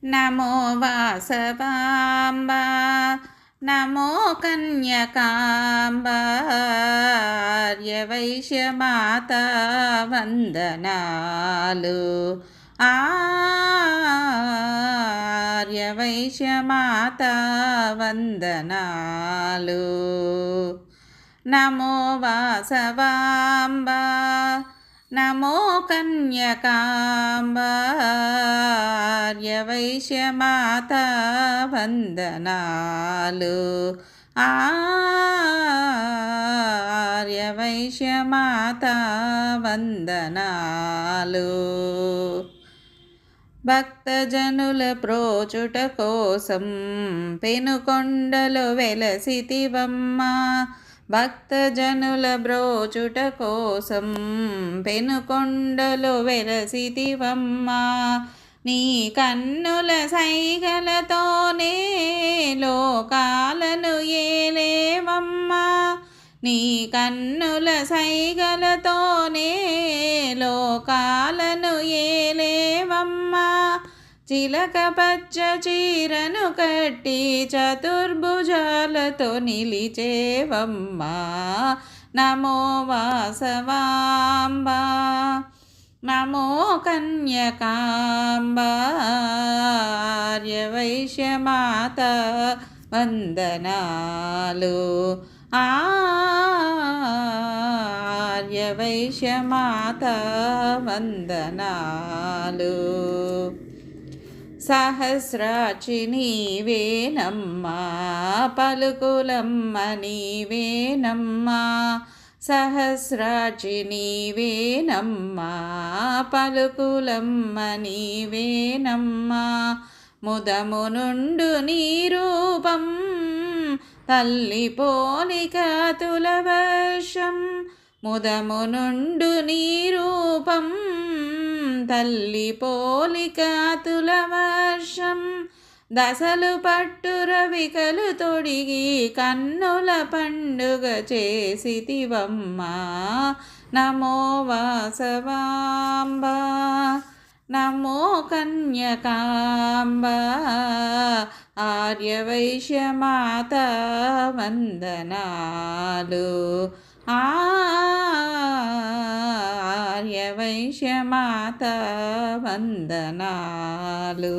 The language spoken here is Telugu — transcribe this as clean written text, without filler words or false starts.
నమో వాసవాంబా నమో కన్యకాంబా ఆర్యవైశ్యమాత వందనాలు ఆర్యవైశ్యమాత వందనాలు నమో వాసవాంబా నమో కన్యకాంబా ఆర్యవైశ్యమాత వందనాలు ఆర్యవైశ్యమాత వందనాలు భక్తజనుల ప్రోచుట కోసం పెనుకొండలు వెలసితివమ్మా భక్తజనుల బ్రోచుట కోసం పెనుకొండలు వెలసితివమ్మా నీ కన్నుల సైగలతోనే లోకాలను ఏలేవమ్మా నీ కన్నుల సైగలతోనే లోకాలను ఏలేవమ్మా చిలక పచ్చ చీరను కట్టి చతుర్భుజాలతో నిలిచేవమ్మా నమో వాసవాంబా నమో కన్యకాంబా ఆర్యవైశ్యమాత వందనాలు ఆర్యవైశ్యమాత వందనాలు సహస్రాక్షి నీవేనమ్మా పలుకులమ్మ నీవేనమ్మా సహస్రాక్షి నీవేనమ్మా పలుకులమ్మ నీవేనమ్మా ముదము నుండు నీ రూపం తల్లి పోలిక తులవర్షం ముదము నుండు నీ రూపం తల్లి పోలిక తులవర్షం దశలు పట్టు రవికలు తొడిగి కన్నుల పండుగ చేసితివమ్మా నమో వాసవాంబా నమో కన్యకాంబా ఆర్యవైశ్యమాత వందనాలు ఆర్యవైశ్యమాత వందనాలు